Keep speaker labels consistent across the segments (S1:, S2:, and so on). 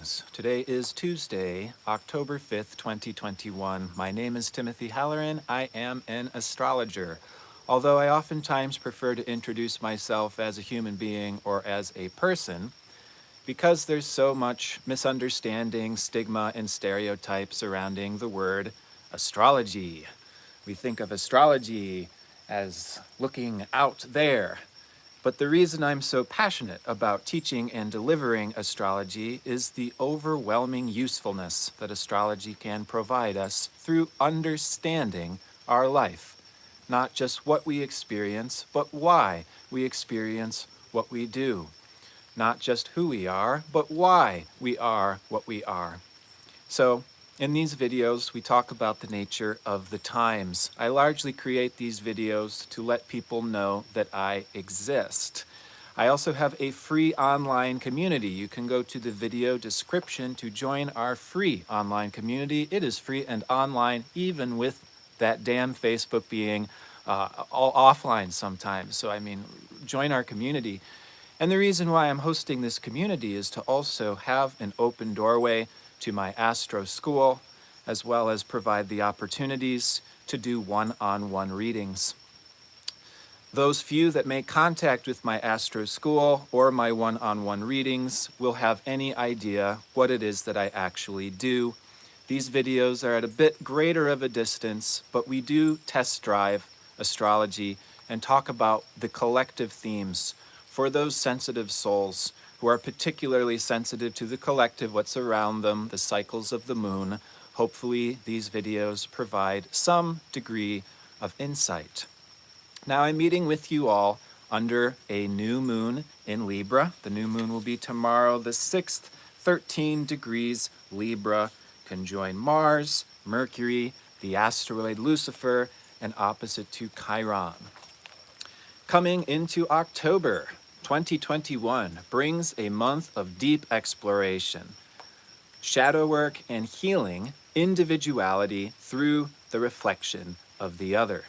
S1: Today is Tuesday, October 5th, 2021. My name is Timothy Halloran. I am an astrologer. Although I oftentimes prefer to introduce myself as a human being or as a person, because there's so much misunderstanding, stigma, and stereotype surrounding the word astrology. We think of astrology as looking out there, but the reason I'm so passionate about teaching and delivering astrology is the overwhelming usefulness that astrology can provide us through understanding our life. Not just what we experience, but why we experience what we do. Not just who we are, but why we are what we are. So, in these videos, we talk about the nature of the times. I largely create these videos to let people know that I exist. I also have a free online community. You can go to the video description to join our free online community. It is free and online, even with that damn Facebook being all offline sometimes. So, join our community. And the reason why I'm hosting this community is to also have an open doorway to my Astro school, as well as provide the opportunities to do one-on-one readings. Those few that make contact with my Astro school or my one-on-one readings will have any idea what it is that I actually do. These videos are at a bit greater of a distance, but we do test drive astrology and talk about the collective themes for those sensitive souls who are particularly sensitive to the collective, what's around them, the cycles of the moon. Hopefully, these videos provide some degree of insight. Now, I'm meeting with you all under a new moon in Libra. The new moon will be tomorrow, the 6th, 13 degrees Libra, conjoin Mars, Mercury, the asteroid Lucifer, and opposite to Chiron. Coming into October 2021 brings a month of deep exploration, shadow work and healing individuality through the reflection of the other.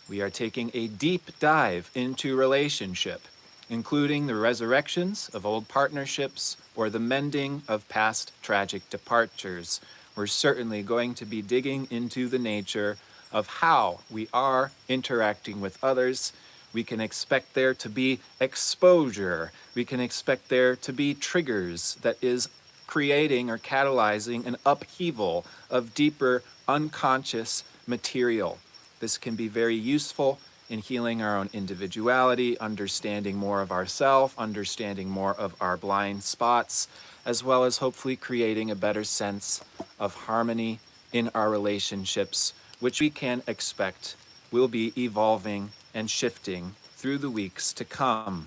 S1: We are taking a deep dive into relationship, including the resurrections of old partnerships or the mending of past tragic departures. We're certainly going to be digging into the nature of how we are interacting with others. We can expect there to be exposure. We can expect there to be triggers that is creating or catalyzing an upheaval of deeper unconscious material. This can be very useful in healing our own individuality, understanding more of ourselves, understanding more of our blind spots, as well as hopefully creating a better sense of harmony in our relationships, which we can expect will be evolving and shifting through the weeks to come.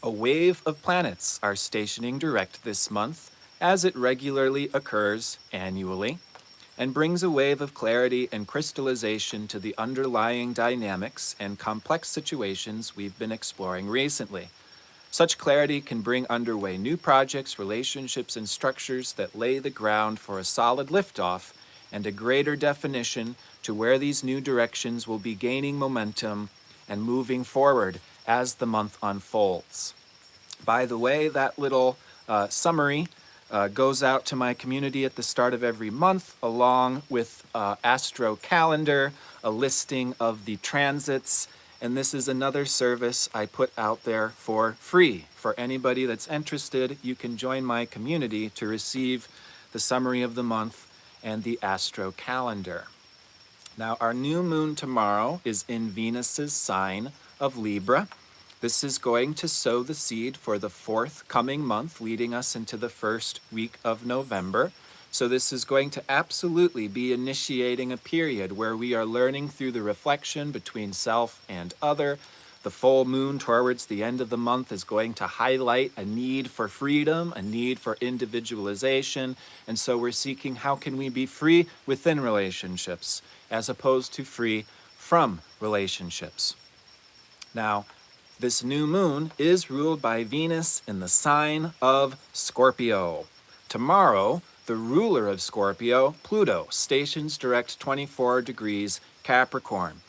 S1: A wave of planets are stationing direct this month, as it regularly occurs annually, and brings a wave of clarity and crystallization to the underlying dynamics and complex situations we've been exploring recently. Such clarity can bring underway new projects, relationships, and structures that lay the ground for a solid liftoff and a greater definition to where these new directions will be gaining momentum and moving forward as the month unfolds. By the way, that little summary goes out to my community at the start of every month, along with Astro calendar, a listing of the transits, and this is another service I put out there for free. For anybody that's interested, you can join my community to receive the summary of the month and the Astro calendar. Now, our new moon tomorrow is in Venus's sign of Libra. This is going to sow the seed for the forthcoming month, leading us into the first week of November. So this is going to absolutely be initiating a period where we are learning through the reflection between self and other. The full moon towards the end of the month is going to highlight a need for freedom, a need for individualization. And so we're seeking how can we be free within relationships as opposed to free from relationships. Now, this new moon is ruled by Venus in the sign of Scorpio. Tomorrow, the ruler of Scorpio, Pluto, stations direct 24 degrees Capricorn.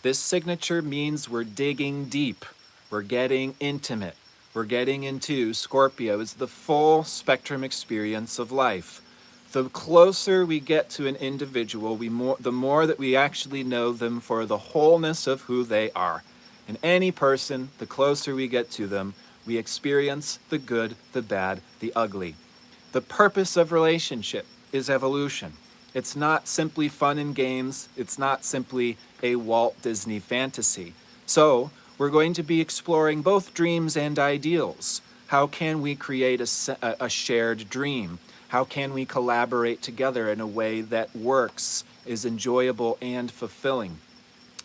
S1: This signature means we're digging deep, we're getting intimate, We're getting into Scorpio is the full spectrum experience of life. The closer we get to an individual, the more that we actually know them for the wholeness of who they are. In any person, the closer we get to them, we experience the good, the bad, the ugly. The purpose of relationship is evolution. It's not simply fun and games. It's not simply a Walt Disney fantasy. So, we're going to be exploring both dreams and ideals. How can we create a shared dream? How can we collaborate together in a way that works, is enjoyable and fulfilling?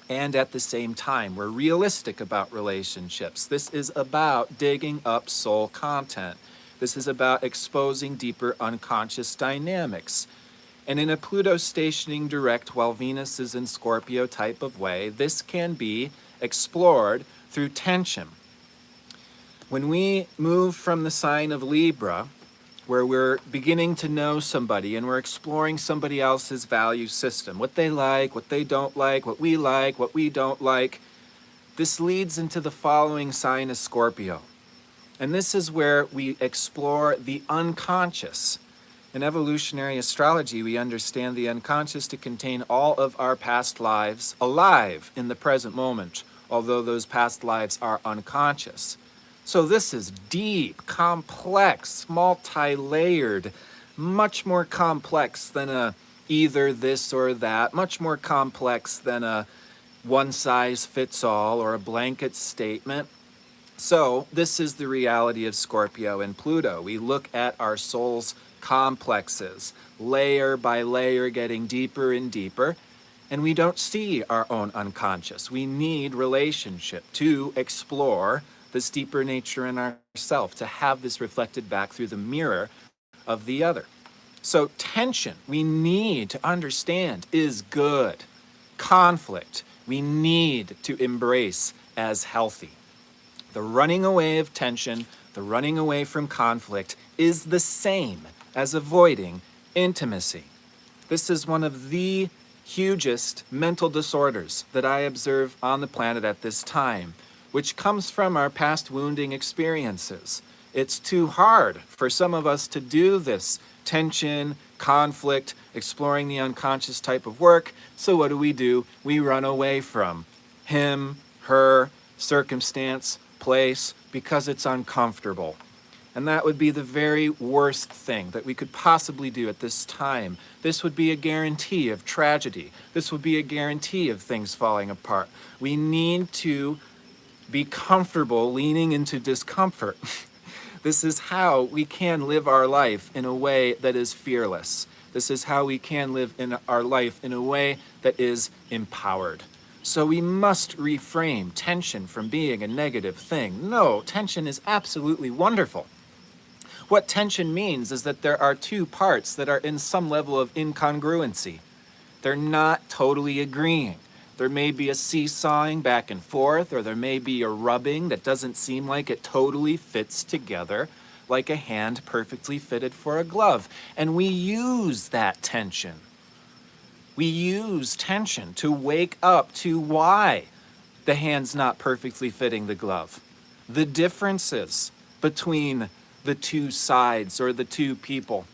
S1: And at the same time, we're realistic about relationships. This is about digging up soul content. This is about exposing deeper unconscious dynamics. And in a Pluto stationing direct while Venus is in Scorpio type of way, this can be explored through tension. When we move from the sign of Libra, where we're beginning to know somebody and we're exploring somebody else's value system, what they like, what they don't like, what we don't like, this leads into the following sign of Scorpio. And this is where we explore the unconscious. In evolutionary astrology, we understand the unconscious to contain all of our past lives alive in the present moment, although those past lives are unconscious. So this is deep, complex, multi-layered, much more complex than a either this or that, much more complex than a one-size-fits-all or a blanket statement. So this is the reality of Scorpio and Pluto. We look at our soul's complexes, layer by layer, getting deeper and deeper, and we don't see our own unconscious. We need relationship to explore this deeper nature in ourselves, to have this reflected back through the mirror of the other. So tension, we need to understand, is good. Conflict, we need to embrace as healthy. The running away of tension, the running away from conflict is the same as avoiding intimacy. This is one of the hugest mental disorders that I observe on the planet at this time, which comes from our past wounding experiences. It's too hard for some of us to do this tension, conflict, exploring the unconscious type of work. So what do? We run away from him, her, circumstance, place, because it's uncomfortable. And that would be the very worst thing that we could possibly do at this time. This would be a guarantee of tragedy. This would be a guarantee of things falling apart. We need to be comfortable leaning into discomfort. This is how we can live our life in a way that is fearless. This is how we can live in our life in a way that is empowered. So we must reframe tension from being a negative thing. No, tension is absolutely wonderful. What tension means is that there are two parts that are in some level of incongruency. They're not totally agreeing. There may be a seesawing back and forth, or there may be a rubbing that doesn't seem like it totally fits together, like a hand perfectly fitted for a glove. And we use that tension. We use tension to wake up to why the hand's not perfectly fitting the glove. The differences between the two sides or the two people.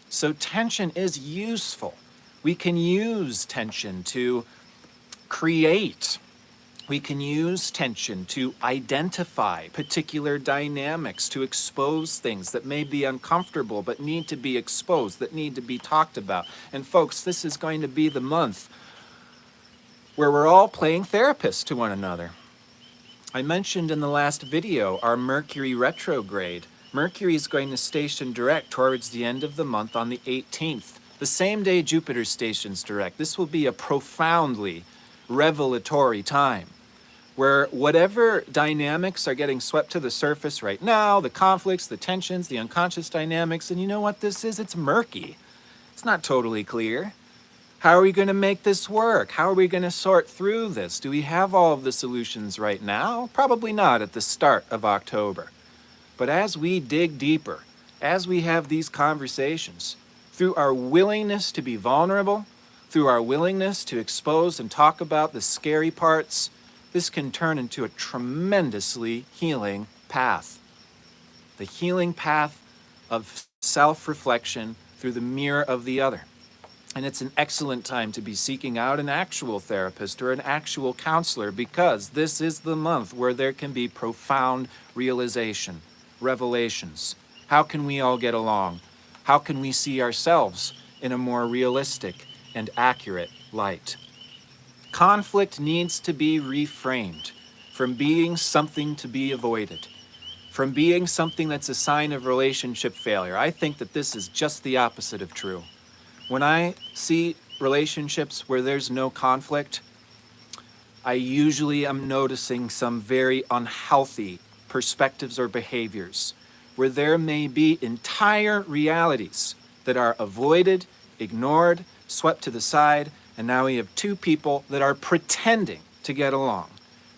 S1: So tension is useful. We can use tension to create. We can use tension to identify particular dynamics, to expose things that may be uncomfortable but need to be exposed, that need to be talked about. And folks, this is going to be the month where we're all playing therapists to one another. I mentioned in the last video our Mercury retrograde. Mercury is going to station direct towards the end of the month on the 18th, the same day Jupiter stations direct. This will be a profoundly revelatory time where whatever dynamics are getting swept to the surface right now, the conflicts, the tensions, the unconscious dynamics, and you know what this is? It's murky. It's not totally clear. How are we going to make this work? How are we going to sort through this? Do we have all of the solutions right now? Probably not at the start of October. But as we dig deeper, as we have these conversations, through our willingness to be vulnerable, through our willingness to expose and talk about the scary parts, this can turn into a tremendously healing path. the healing path of self-reflection through the mirror of the other. And it's an excellent time to be seeking out an actual therapist or an actual counselor, because this is the month where there can be profound realization, revelations. How can we all get along? How can we see ourselves in a more realistic and accurate light? Conflict needs to be reframed from being something to be avoided, from being something that's a sign of relationship failure. I think that this is just the opposite of true. When I see relationships where there's no conflict, I usually am noticing some very unhealthy perspectives or behaviors, where there may be entire realities that are avoided, ignored, swept to the side, and now we have two people that are pretending to get along,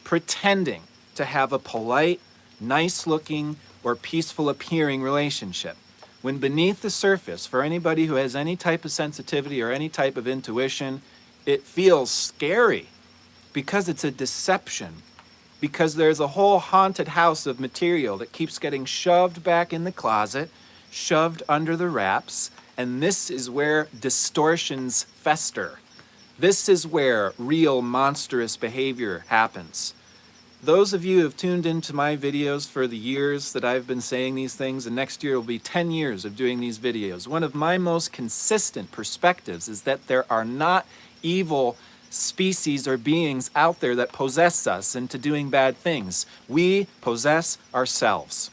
S1: pretending to have a polite, nice-looking, or peaceful-appearing relationship. When beneath the surface, for anybody who has any type of sensitivity or any type of intuition, it feels scary because it's a deception, because there's a whole haunted house of material that keeps getting shoved back in the closet, shoved under the wraps, and this is where distortions fester. This is where real monstrous behavior happens. Those of you who have tuned into my videos for the years that I've been saying these things, and next year will be 10 years of doing these videos, one of my most consistent perspectives is that there are not evil species or beings out there that possess us into doing bad things. We possess ourselves.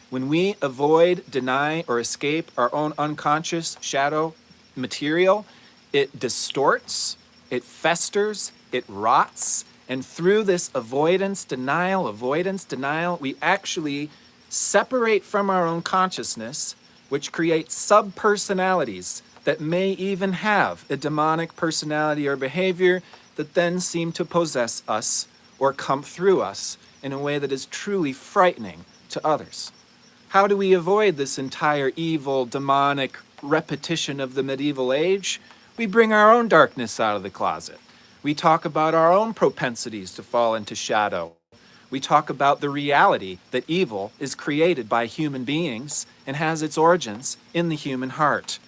S1: When we avoid, deny, or escape our own unconscious shadow material, it distorts, it festers, it rots. And through this avoidance, denial, we actually separate from our own consciousness, which creates sub-personalities that may even have a demonic personality or behavior that then seem to possess us or come through us in a way that is truly frightening to others. How do we avoid this entire evil, demonic repetition of the medieval age? We bring our own darkness out of the closet. We talk about our own propensities to fall into shadow. We talk about the reality that evil is created by human beings and has its origins in the human heart.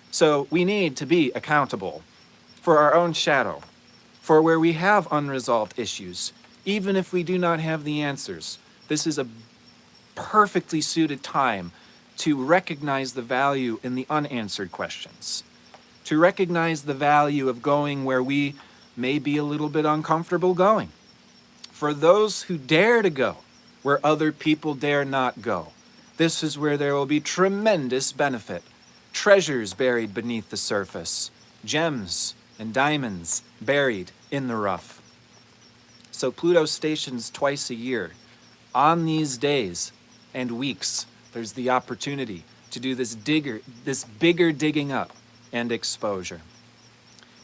S1: So we need to be accountable for our own shadow, for where we have unresolved issues, even if we do not have the answers. This is a perfectly suited time to recognize the value in the unanswered questions, to recognize the value of going where we may be a little bit uncomfortable going. For those who dare to go where other people dare not go, this is where there will be tremendous benefit. Treasures buried beneath the surface, gems and diamonds buried in the rough. So Pluto stations twice a year. On these days and weeks, there's the opportunity to do this bigger digging up and exposure.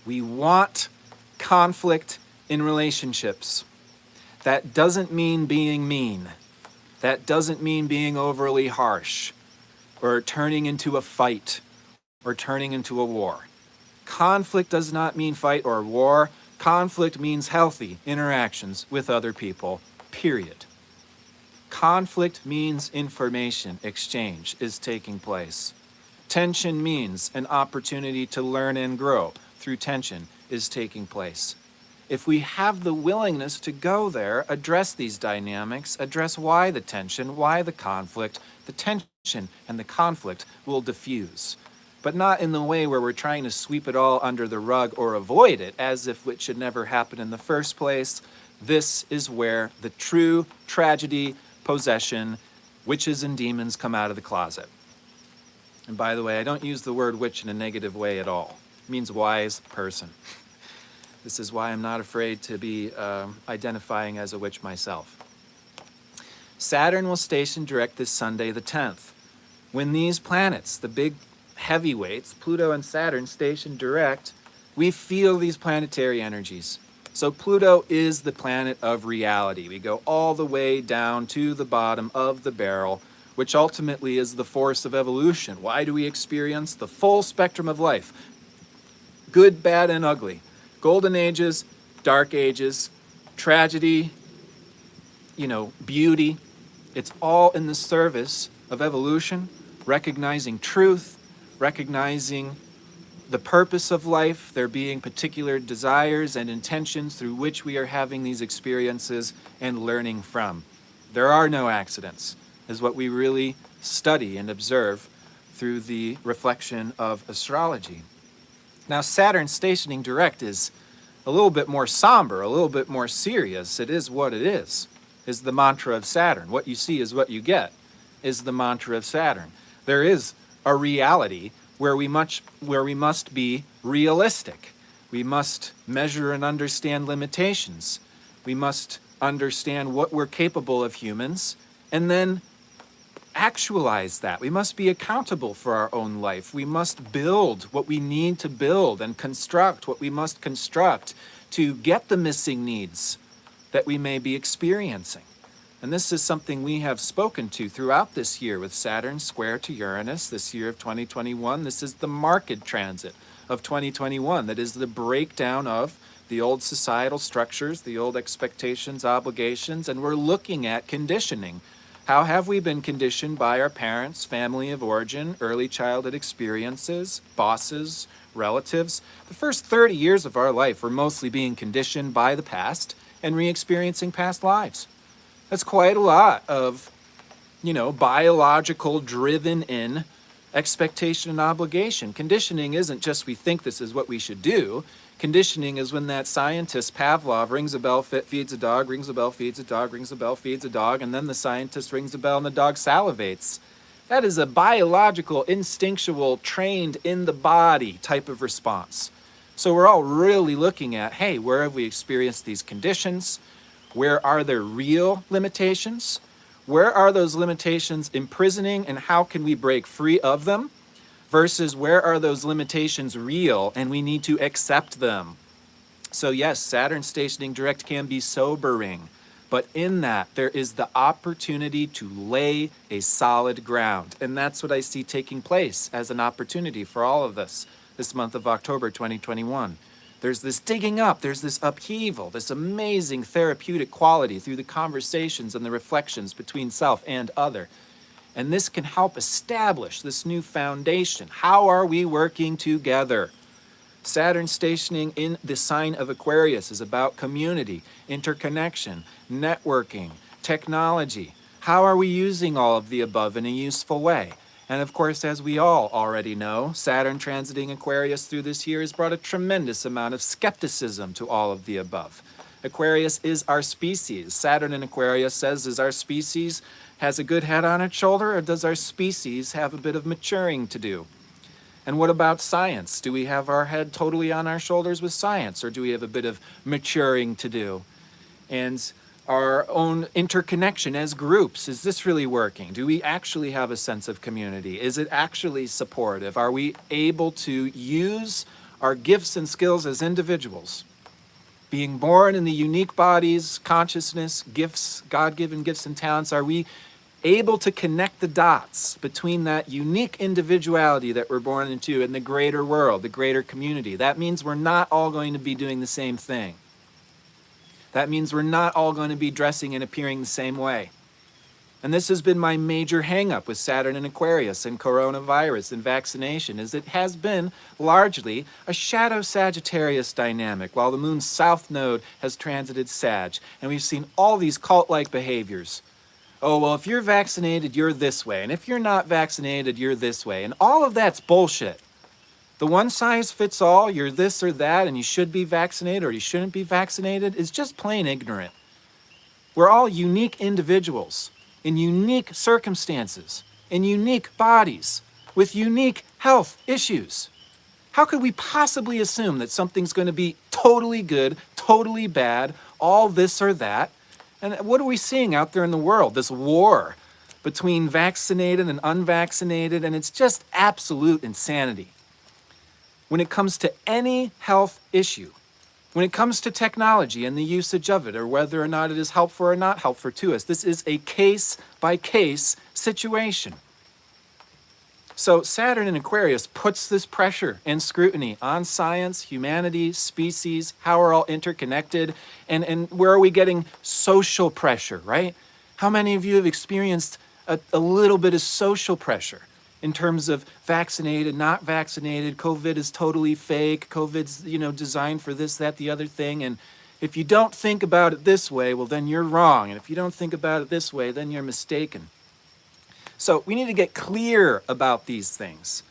S1: We want conflict in relationships. That doesn't mean being mean. That doesn't mean being overly harsh or turning into a fight or turning into a war. Conflict does not mean fight or war. Conflict means healthy interactions with other people, period. Conflict means information exchange is taking place. Tension means an opportunity to learn and grow through tension is taking place. If we have the willingness to go there, address these dynamics, address why the tension, why the conflict, the tension and the conflict will diffuse. But not in the way where we're trying to sweep it all under the rug or avoid it as if it should never happen in the first place. This is where the true tragedy, possession, witches and demons come out of the closet. And by the way, I don't use the word witch in a negative way at all. It means wise person. This is why I'm not afraid to be identifying as a witch myself. Saturn will station direct this Sunday the 10th. When these planets, the big heavyweights, Pluto and Saturn, station direct, we feel these planetary energies. So Pluto is the planet of reality. We go all the way down to the bottom of the barrel, which ultimately is the force of evolution. Why do we experience the full spectrum of life? Good, bad, and ugly. Golden ages, dark ages, tragedy, beauty. It's all in the service of evolution, recognizing truth, recognizing the purpose of life, there being particular desires and intentions through which we are having these experiences and learning from. There are no accidents, is what we really study and observe through the reflection of astrology. Now, Saturn stationing direct is a little bit more somber, a little bit more serious. It is what it is the mantra of Saturn. What you see is what you get, is the mantra of Saturn. There is a reality where we must be realistic. We must measure and understand limitations. We must understand what we're capable of, humans, and then actualize that. We must be accountable for our own life. We must build what we need to build and construct what we must construct to get the missing needs that we may be experiencing. And this is something we have spoken to throughout this year with Saturn square to Uranus, this year of 2021. This is the marked transit of 2021. That is the breakdown of the old societal structures, the old expectations, obligations, and we're looking at conditioning. How have we been conditioned by our parents, family of origin, early childhood experiences, bosses, relatives? The first 30 years of our life we're mostly being conditioned by the past and re-experiencing past lives. That's quite a lot of, biological driven in expectation and obligation. Conditioning isn't just we think this is what we should do. Conditioning is when that scientist, Pavlov, rings a bell, feeds a dog, rings a bell, feeds a dog, rings a bell, feeds a dog, and then the scientist rings a bell and the dog salivates. That is a biological, instinctual, trained in the body type of response. So we're all really looking at, hey, where have we experienced these conditions? Where are there real limitations? Where are those limitations imprisoning and how can we break free of them? Versus where are those limitations real and we need to accept them? So yes, Saturn stationing direct can be sobering, but in that there is the opportunity to lay a solid ground. And that's what I see taking place as an opportunity for all of us this month of October 2021. There's this digging up, there's this upheaval, this amazing therapeutic quality through the conversations and the reflections between self and other. And this can help establish this new foundation. How are we working together? Saturn stationing in the sign of Aquarius is about community, interconnection, networking, technology. How are we using all of the above in a useful way? And of course, as we all already know, Saturn transiting Aquarius through this year has brought a tremendous amount of skepticism to all of the above. Aquarius is our species. Saturn in Aquarius says, is our species has a good head on its shoulder, or does our species have a bit of maturing to do? And what about science? Do we have our head totally on our shoulders with science, or do we have a bit of maturing to do? And our own interconnection as groups, is this really working? Do we actually have a sense of community? Is it actually supportive? Are we able to use our gifts and skills as individuals? Being born in the unique bodies, consciousness, gifts, God-given gifts and talents, are we able to connect the dots between that unique individuality that we're born into and the greater world, the greater community? That means we're not all going to be doing the same thing. That means we're not all going to be dressing and appearing the same way. And this has been my major hang-up with Saturn and Aquarius and coronavirus and vaccination, is it has been largely a shadow Sagittarius dynamic, while the moon's south node has transited Sag. And we've seen all these cult-like behaviors. Oh, well, if you're vaccinated, you're this way. And if you're not vaccinated, you're this way. And all of that's bullshit. The one size fits all, you're this or that, and you should be vaccinated or you shouldn't be vaccinated, is just plain ignorant. We're all unique individuals in unique circumstances, in unique bodies, with unique health issues. How could we possibly assume that something's going to be totally good, totally bad, all this or that? And what are we seeing out there in the world? This war between vaccinated and unvaccinated, and it's just absolute insanity. When it comes to any health issue, when it comes to technology and the usage of it, or whether or not it is helpful or not helpful to us, this is a case-by-case situation. So Saturn in Aquarius puts this pressure and scrutiny on science, humanity, species, how we're all interconnected, and where are we getting social pressure, right? How many of you have experienced a little bit of social pressure in terms of vaccinated, not vaccinated, COVID is totally fake, COVID's, designed for this, that, the other thing. And if you don't think about it this way, well, then you're wrong. And if you don't think about it this way, then you're mistaken. So we need to get clear about these things.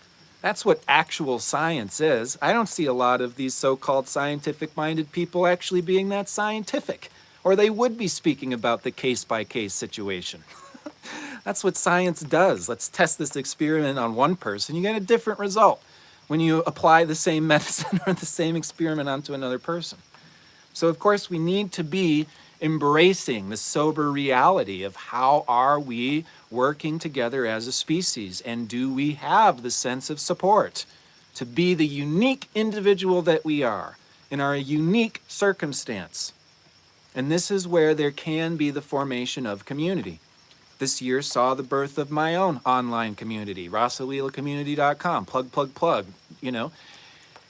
S1: That's what actual science is. I don't see a lot of these so-called scientific-minded people actually being that scientific, or they would be speaking about the case-by-case situation. That's what science does. Let's test this experiment on one person. You get a different result when you apply the same medicine or the same experiment onto another person. So of course we need to be embracing the sober reality of how are we working together as a species, and do we have the sense of support to be the unique individual that we are in our unique circumstance. And this is where there can be the formation of community. This year saw the birth of my own online community, RasalilaCommunity.com, plug,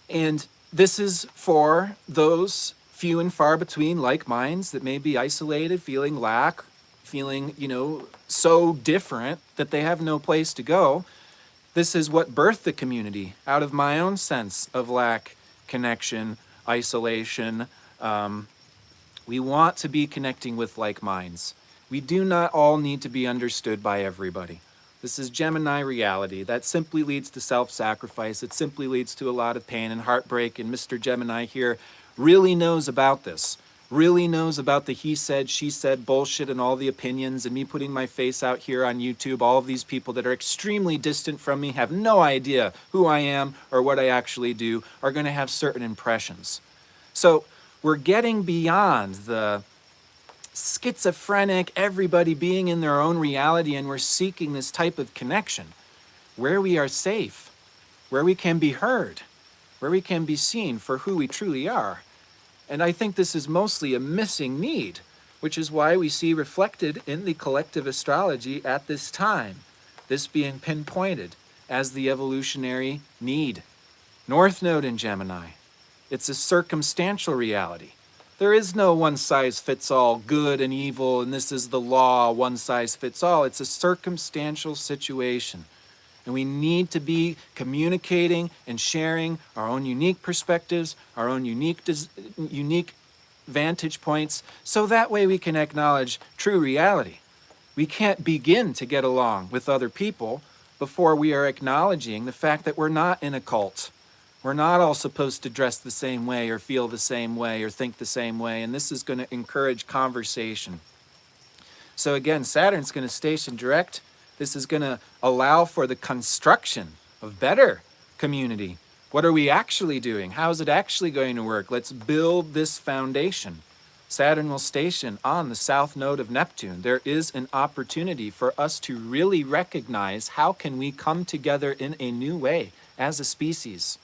S1: And this is for those few and far between like minds that may be isolated, feeling lack, feeling, so different that they have no place to go. This is what birthed the community out of my own sense of lack, connection, isolation. We want to be connecting with like minds. We do not all need to be understood by everybody. This is Gemini reality. That simply leads to self-sacrifice. It simply leads to a lot of pain and heartbreak. And Mr. Gemini here really knows about this, really knows about the he said, she said bullshit and all the opinions, and me putting my face out here on YouTube. All of these people that are extremely distant from me, have no idea who I am or what I actually do, are going to have certain impressions. So we're getting beyond the schizophrenic, everybody being in their own reality, and we're seeking this type of connection where we are safe, where we can be heard, where we can be seen for who we truly are. And I think this is mostly a missing need, which is why we see reflected in the collective astrology at this time, this being pinpointed as the evolutionary need. North Node in Gemini. It's a circumstantial reality. There is no one-size-fits-all, good and evil, and this is the law, one-size-fits-all. It's a circumstantial situation. And we need to be communicating and sharing our own unique perspectives, our own unique vantage points, so that way we can acknowledge true reality. We can't begin to get along with other people before we are acknowledging the fact that we're not in a cult. We're not all supposed to dress the same way or feel the same way or think the same way, and this is going to encourage conversation. So again, Saturn's going to station direct. This is going to allow for the construction of better community. What are we actually doing? How is it actually going to work? Let's build this foundation. Saturn will station on the south node of Neptune. There is an opportunity for us to really recognize how can we come together in a new way as a species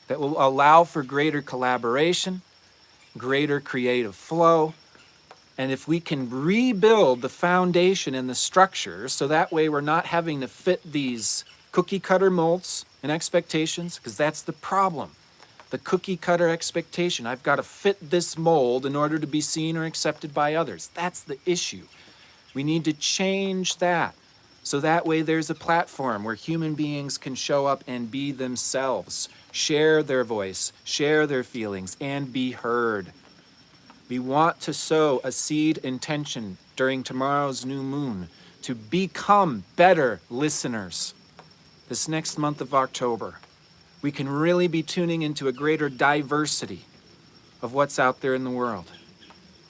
S1: that will allow for greater collaboration, greater creative flow. And if we can rebuild the foundation and the structure so that way we're not having to fit these cookie cutter molds and expectations, because that's the problem. The cookie cutter expectation. I've got to fit this mold in order to be seen or accepted by others. That's the issue. We need to change that so that way there's a platform where human beings can show up and be themselves, share their voice, share their feelings, and be heard. We want to sow a seed intention during tomorrow's new moon to become better listeners. This next month of October, we can really be tuning into a greater diversity of what's out there in the world.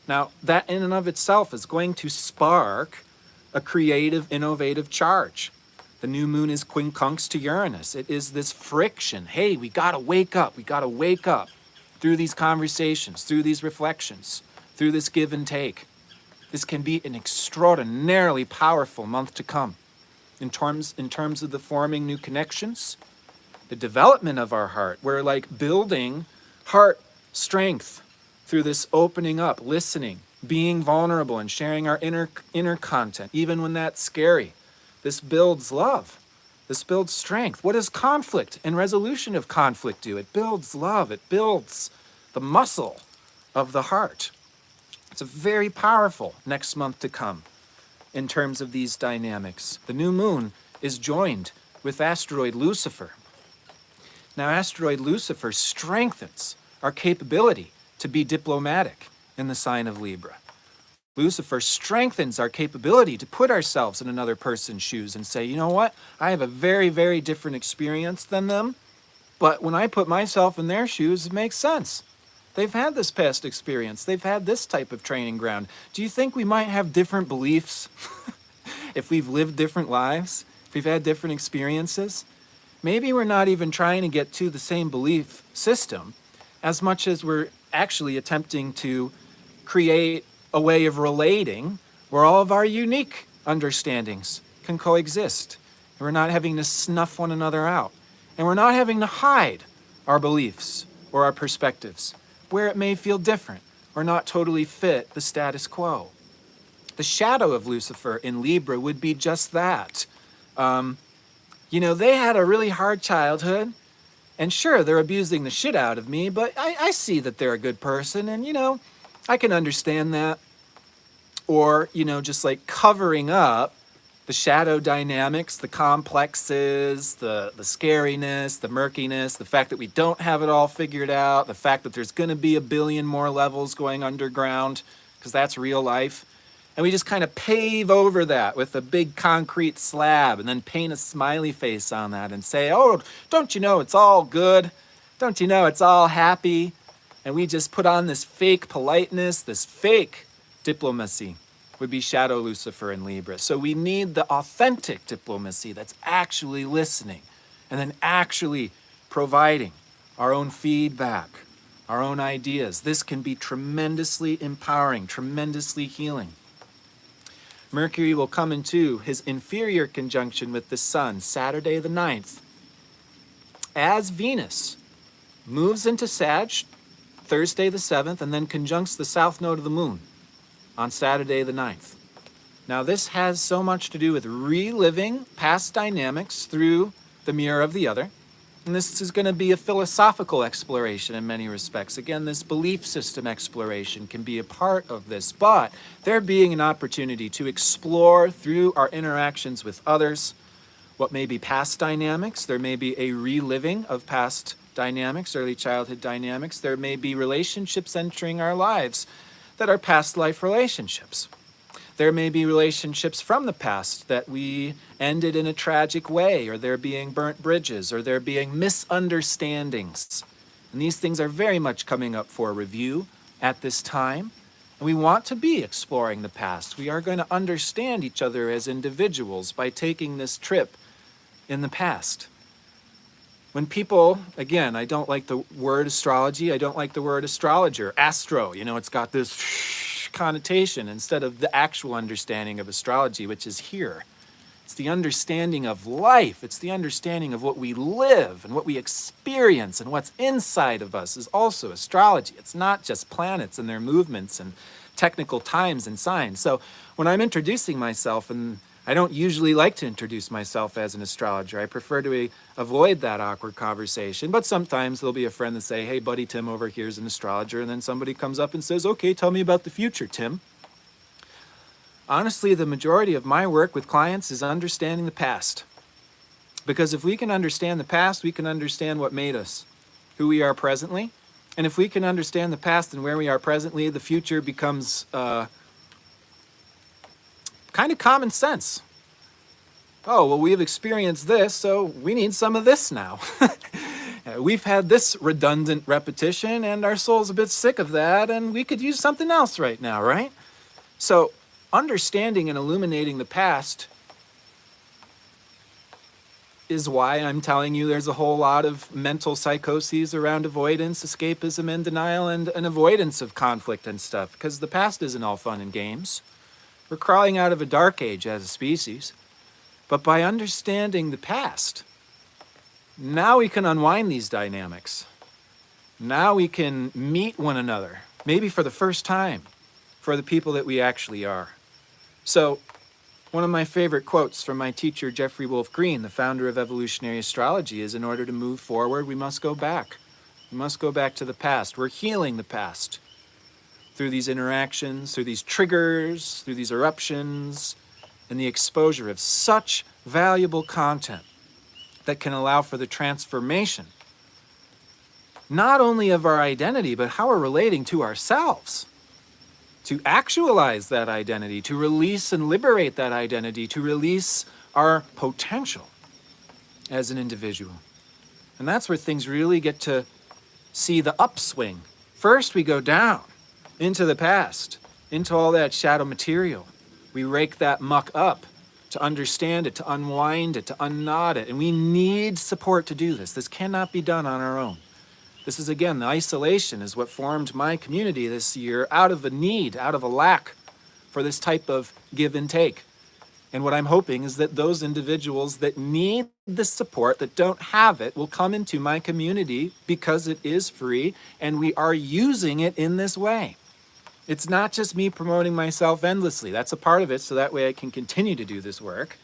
S1: Now, that in and of itself is going to spark a creative, innovative charge. The new moon is quincunx to Uranus. It is this friction. Hey, we gotta wake up. We gotta wake up. Through these conversations, through these reflections, through this give and take. This can be an extraordinarily powerful month to come in terms of the forming new connections, the development of our heart. We're like building heart strength through this opening up, listening, being vulnerable and sharing our inner content, even when that's scary. This builds love. This builds strength. What does conflict and resolution of conflict do? It builds love. It builds the muscle of the heart. It's a very powerful next month to come. in terms of these dynamics. The new moon is joined with asteroid Lucifer. Now, asteroid Lucifer strengthens our capability to be diplomatic in the sign of Libra. Lucifer strengthens our capability to put ourselves in another person's shoes and say, you know what, I have a very, very different experience than them, but when I put myself in their shoes, it makes sense. They've had this past experience. They've had this type of training ground. Do you think we might have different beliefs if we've lived different lives, if we've had different experiences? Maybe we're not even trying to get to the same belief system as much as we're actually attempting to create a way of relating where all of our unique understandings can coexist. And we're not having to snuff one another out. And we're not having to hide our beliefs or our perspectives where it may feel different or not totally fit the status quo. The shadow of Lucifer in Libra would be just that. They had a really hard childhood, and sure, they're abusing the shit out of me, but I see that they're a good person, and, I can understand that. Or, just like covering up the shadow dynamics, the complexes, the scariness, the murkiness, the fact that we don't have it all figured out, the fact that there's going to be a billion more levels going underground, because that's real life. And we just kind of pave over that with a big concrete slab and then paint a smiley face on that and say, oh, don't you know it's all good? Don't you know it's all happy? And we just put on this fake politeness, this fake diplomacy would be shadow Lucifer in Libra. So we need the authentic diplomacy that's actually listening and then actually providing our own feedback, our own ideas. This can be tremendously empowering, tremendously healing. Mercury will come into his inferior conjunction with the Sun Saturday the 9th. As Venus moves into Sag Thursday the 7th and then conjuncts the south node of the moon on Saturday the 9th. Now this has so much to do with reliving past dynamics through the mirror of the other. And this is going to be a philosophical exploration in many respects. Again, this belief system exploration can be a part of this, but there being an opportunity to explore through our interactions with others what may be past dynamics. There may be a reliving of past dynamics, early childhood dynamics. There may be relationships entering our lives that are past life relationships. There may be relationships from the past that we ended in a tragic way, or there being burnt bridges, or there being misunderstandings. And these things are very much coming up for review at this time. And we want to be exploring the past. We are going to understand each other as individuals by taking this trip in the past. When people, again, I don't like the word astrology, I don't like the word astrologer, astro, it's got this connotation instead of the actual understanding of astrology, which is here. It's the understanding of life. It's the understanding of what we live and what we experience and what's inside of us is also astrology. It's not just planets and their movements and technical times and signs. So when I'm introducing myself, and I don't usually like to introduce myself as an astrologer. I prefer to avoid that awkward conversation. But sometimes there'll be a friend that say, hey, buddy Tim over here is an astrologer. And then somebody comes up and says, okay, tell me about the future, Tim. Honestly, the majority of my work with clients is understanding the past. Because if we can understand the past, we can understand what made us, who we are presently. And if we can understand the past and where we are presently, the future becomes kind of common sense. Oh, well, we've experienced this, so we need some of this now. We've had this redundant repetition, and our soul's a bit sick of that, and we could use something else right now, right? So understanding and illuminating the past is why I'm telling you there's a whole lot of mental psychoses around avoidance, escapism, and denial, and an avoidance of conflict and stuff, because the past isn't all fun and games. We're crawling out of a dark age as a species. But by understanding the past, now we can unwind these dynamics. Now we can meet one another, maybe for the first time, for the people that we actually are. So, one of my favorite quotes from my teacher, Jeffrey Wolf Green, the founder of evolutionary astrology, is in order to move forward, we must go back. We must go back to the past. We're healing the past through these interactions, through these triggers, through these eruptions, and the exposure of such valuable content that can allow for the transformation, not only of our identity, but how we're relating to ourselves, to actualize that identity, to release and liberate that identity, to release our potential as an individual. And that's where things really get to see the upswing. First, we go down into the past, into all that shadow material. We rake that muck up to understand it, to unwind it, to unknot it. And we need support to do this. This cannot be done on our own. This is, again, the isolation is what formed my community this year out of a need, out of a lack for this type of give and take. And what I'm hoping is that those individuals that need the support, that don't have it, will come into my community because it is free and we are using it in this way. It's not just me promoting myself endlessly. That's a part of it, so that way I can continue to do this work.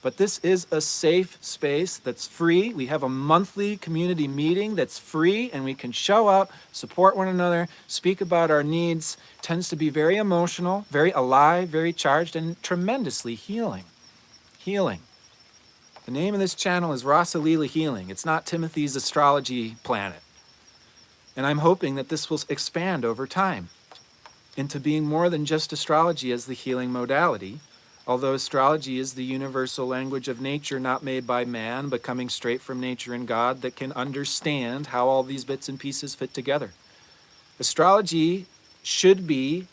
S1: But this is a safe space that's free. We have a monthly community meeting that's free, and we can show up, support one another, speak about our needs. It tends to be very emotional, very alive, very charged, and tremendously healing. Healing. The name of this channel is Rasalila Healing. It's not Timothy's Astrology Planet. And I'm hoping that this will expand over time into being more than just astrology as the healing modality. Although astrology is the universal language of nature, not made by man, but coming straight from nature and God, that can understand how all these bits and pieces fit together. Astrology should be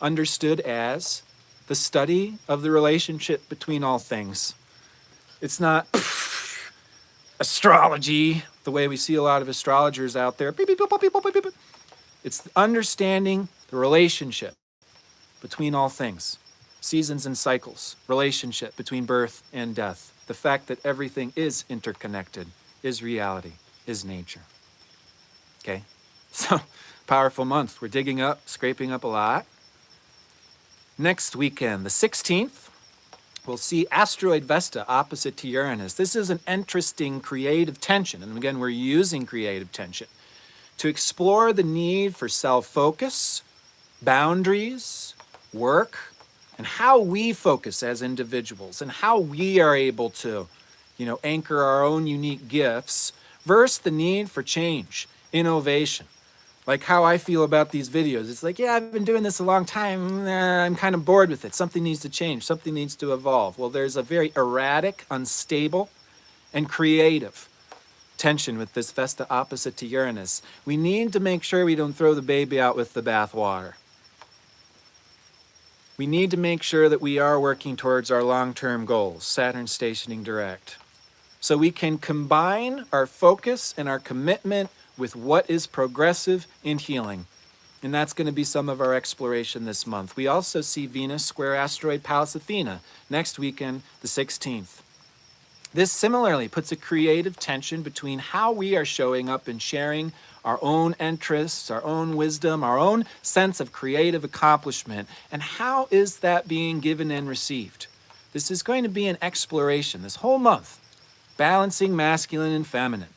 S1: understood as the study of the relationship between all things. It's not astrology, the way we see a lot of astrologers out there. It's understanding the relationship between all things. Seasons and cycles, relationship between birth and death, the fact that everything is interconnected, is reality, is nature. Okay? So, powerful month. We're digging up, scraping up a lot. Next weekend, the 16th, we'll see asteroid Vesta opposite to Uranus. This is an interesting creative tension. And again, we're using creative tension to explore the need for self-focus, boundaries, work, and how we focus as individuals and how we are able to, anchor our own unique gifts versus the need for change, innovation. Like how I feel about these videos. It's like, yeah, I've been doing this a long time. I'm kind of bored with it. Something needs to change. Something needs to evolve. Well, there's a very erratic, unstable, and creative tension with this Vesta opposite to Uranus. We need to make sure we don't throw the baby out with the bathwater. We need to make sure that we are working towards our long-term goals, Saturn stationing direct, so we can combine our focus and our commitment with what is progressive and healing. And that's going to be some of our exploration this month. We also see Venus square asteroid Pallas Athena next weekend, the 16th. This similarly puts a creative tension between how we are showing up and sharing our own interests, our own wisdom, our own sense of creative accomplishment, and how is that being given and received. This is going to be an exploration this whole month, balancing masculine and feminine,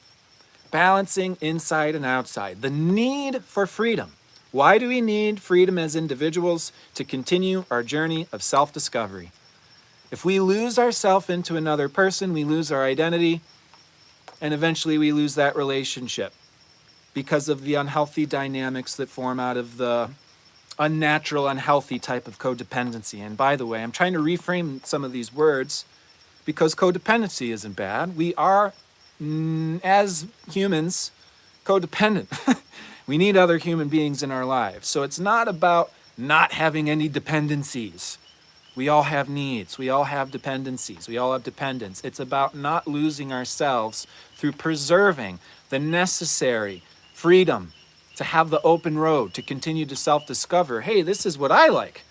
S1: balancing inside and outside, the need for freedom. Why do we need freedom as individuals? To continue our journey of self-discovery. If we lose ourselves into another person, we lose our identity, and eventually we lose that relationship because of the unhealthy dynamics that form out of the unnatural, unhealthy type of codependency. And by the way, I'm trying to reframe some of these words because codependency isn't bad. We are, as humans, codependent. We need other human beings in our lives. So it's not about not having any dependencies. We all have needs. We all have dependencies. We all have dependence. It's about not losing ourselves through preserving the necessary freedom to have the open road, to continue to self-discover, hey, this is what I like,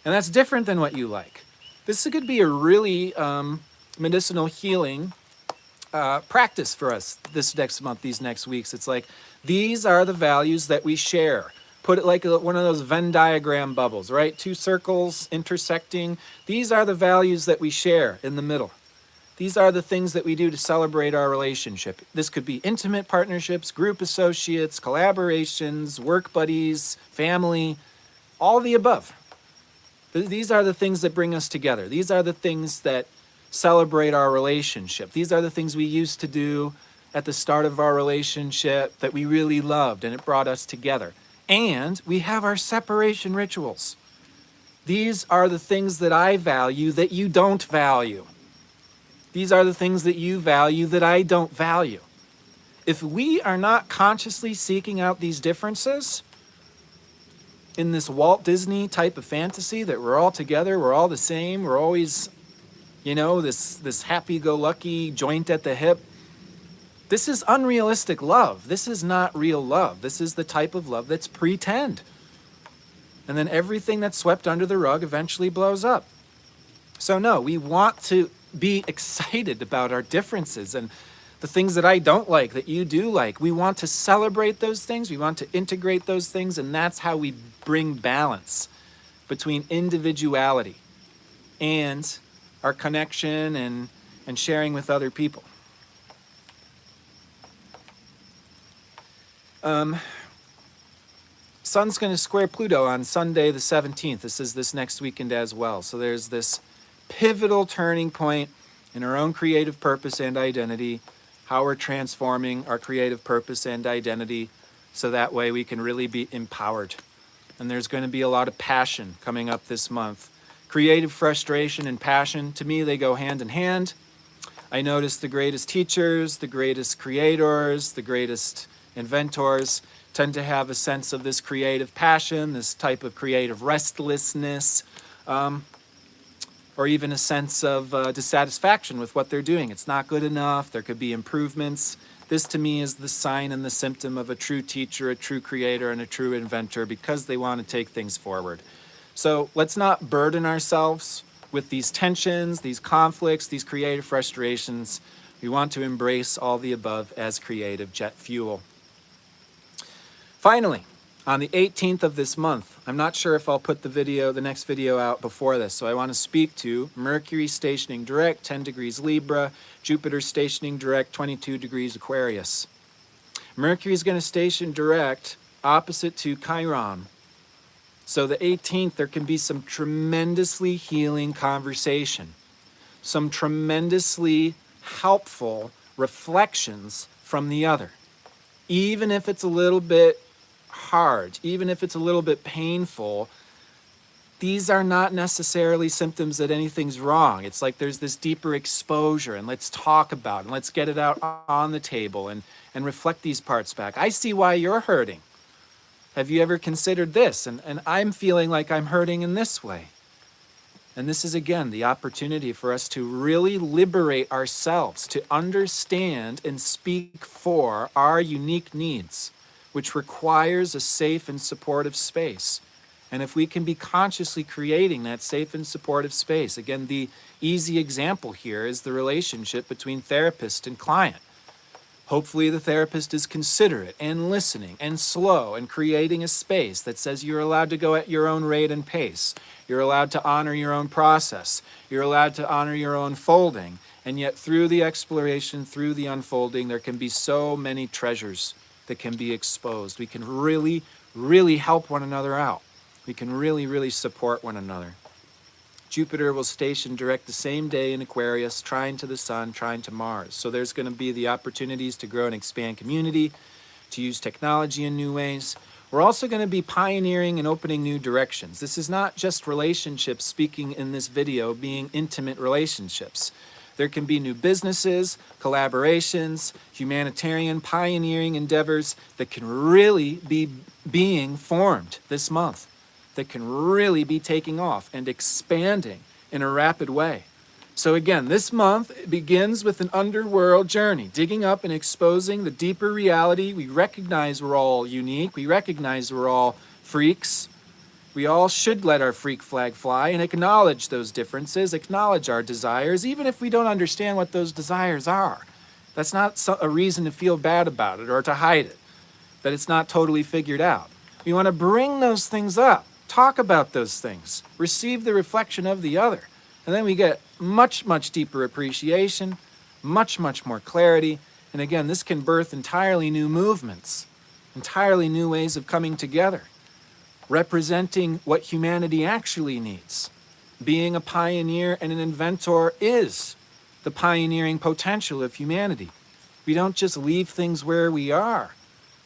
S1: and that's different than what you like. This could be a really medicinal healing practice for us this next month, these next weeks. It's like, these are the values that we share. Put it like one of those Venn diagram bubbles, right? Two circles intersecting. These are the values that we share in the middle. These are the things that we do to celebrate our relationship. This could be intimate partnerships, group associates, collaborations, work buddies, family, all the above. These are the things that bring us together. These are the things that celebrate our relationship. These are the things we used to do at the start of our relationship that we really loved, and it brought us together. And we have our separation rituals. These are the things that I value that you don't value. These are the things that you value that I don't value. If we are not consciously seeking out these differences in this Walt Disney type of fantasy that we're all together, we're all the same, we're always, this happy-go-lucky joint at the hip, this is unrealistic love. This is not real love. This is the type of love that's pretend. And then everything that's swept under the rug eventually blows up. So no, we want to be excited about our differences and the things that I don't like, that you do like. We want to celebrate those things. We want to integrate those things. And that's how we bring balance between individuality and our connection and sharing with other people. Sun's going to square Pluto on Sunday the 17th. This is this next weekend as well. So there's this pivotal turning point in our own creative purpose and identity, how we're transforming our creative purpose and identity so that way we can really be empowered. And there's going to be a lot of passion coming up this month. Creative frustration and passion, to me, they go hand in hand. I notice the greatest teachers, the greatest creators, the greatest inventors tend to have a sense of this creative passion, this type of creative restlessness, or even a sense of dissatisfaction with what they're doing. It's not good enough. There could be improvements. This, to me, is the sign and the symptom of a true teacher, a true creator, and a true inventor because they want to take things forward. So let's not burden ourselves with these tensions, these conflicts, these creative frustrations. We want to embrace all the above as creative jet fuel. Finally, on the 18th of this month, I'm not sure if I'll put the next video out before this, so I want to speak to Mercury stationing direct, 10 degrees Libra, Jupiter stationing direct, 22 degrees Aquarius. Mercury is going to station direct opposite to Chiron. So the 18th, there can be some tremendously healing conversation, some tremendously helpful reflections from the other. Even if it's a little bit hard, even if it's a little bit painful, these are not necessarily symptoms that anything's wrong. It's like there's this deeper exposure, and let's talk about it, and let's get it out on the table and reflect these parts back. I see why you're hurting. Have you ever considered this? And I'm feeling like I'm hurting in this way. And this is, again, the opportunity for us to really liberate ourselves, to understand and speak for our unique needs, which requires a safe and supportive space. And if we can be consciously creating that safe and supportive space, again, the easy example here is the relationship between therapist and client. Hopefully the therapist is considerate and listening and slow and creating a space that says you're allowed to go at your own rate and pace. You're allowed to honor your own process. You're allowed to honor your own folding. And yet through the exploration, through the unfolding, there can be so many treasures that can be exposed. We can really, really help one another out. We can really, really support one another. Jupiter will station direct the same day in Aquarius, trine to the Sun, trine to Mars. So there's going to be the opportunities to grow and expand community, to use technology in new ways. We're also going to be pioneering and opening new directions. This is not just relationships, speaking in this video, being intimate relationships. There can be new businesses, collaborations, humanitarian pioneering endeavors that can really be being formed this month, that can really be taking off and expanding in a rapid way. So again, this month begins with an underworld journey, digging up and exposing the deeper reality. We recognize we're all unique. We recognize we're all freaks. We all should let our freak flag fly and acknowledge those differences, acknowledge our desires, even if we don't understand what those desires are. That's not a reason to feel bad about it or to hide it, that it's not totally figured out. We want to bring those things up, talk about those things, receive the reflection of the other. And then we get much, much deeper appreciation, much, much more clarity. And again, this can birth entirely new movements, entirely new ways of coming together. representing what humanity actually needs. Being a pioneer and an inventor is the pioneering potential of humanity. We don't just leave things where we are.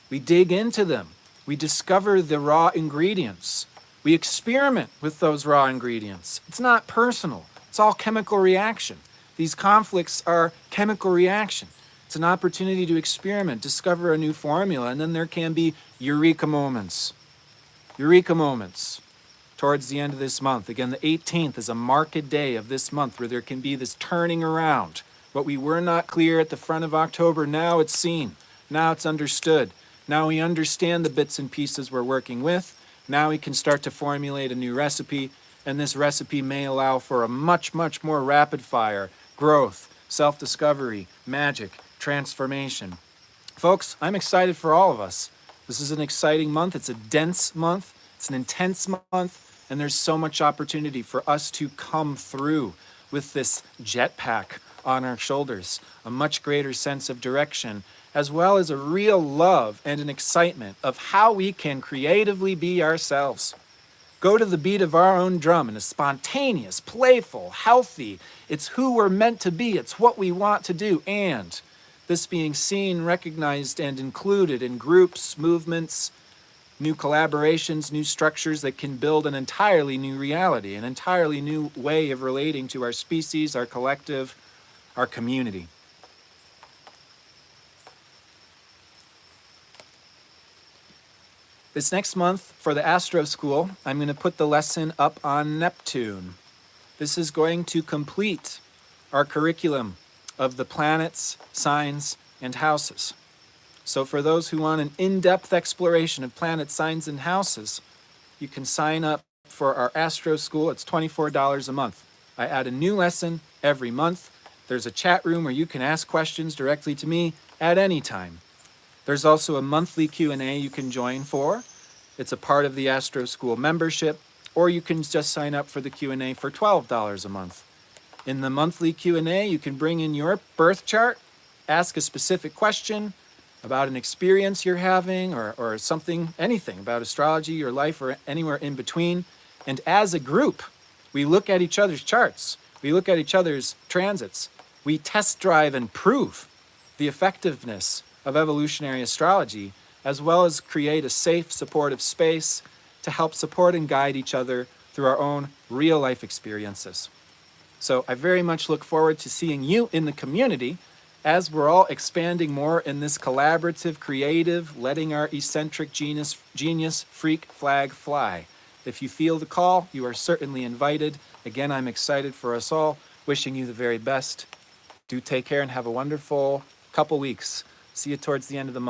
S1: We dig into them. We discover the raw ingredients. We experiment with those raw ingredients. It's not personal. It's all chemical reaction. These conflicts are chemical reaction. It's an opportunity to experiment, discover a new formula, and then there can be eureka moments. Eureka moments towards the end of this month. Again, the 18th is a marked day of this month where there can be this turning around. What we were not clear at the front of October, now it's seen. Now it's understood. Now we understand the bits and pieces we're working with. Now we can start to formulate a new recipe, and this recipe may allow for a much, much more rapid fire growth, self-discovery, magic, transformation. Folks, I'm excited for all of us. This is an exciting month. It's a dense month. It's an intense month, and there's so much opportunity for us to come through with this jetpack on our shoulders, a much greater sense of direction, as well as a real love and an excitement of how we can creatively be ourselves. Go to the beat of our own drum in a spontaneous, playful, healthy, it's who we're meant to be, it's what we want to do, and this being seen, recognized, and included in groups, movements, new collaborations, new structures that can build an entirely new reality, an entirely new way of relating to our species, our collective, our community. This next month for the Astro School, I'm going to put the lesson up on Neptune. This is going to complete our curriculum of the planets, signs, and houses. So for those who want an in-depth exploration of planets, signs, and houses, you can sign up for our Astro School. It's $24 a month. I add a new lesson every month. There's a chat room where you can ask questions directly to me at any time. There's also a monthly Q&A you can join for. It's a part of the Astro School membership, or you can just sign up for the Q&A for $12 a month. In the monthly Q&A, you can bring in your birth chart, ask a specific question about an experience you're having or something, anything about astrology, your life, or anywhere in between. And as a group, we look at each other's charts. We look at each other's transits. We test drive and prove the effectiveness of evolutionary astrology, as well as create a safe, supportive space to help support and guide each other through our own real life experiences. So I very much look forward to seeing you in the community as we're all expanding more in this collaborative, creative, letting our eccentric genius freak flag fly. If you feel the call, you are certainly invited. Again, I'm excited for us all, wishing you the very best. Do take care and have a wonderful couple weeks. See you towards the end of the month.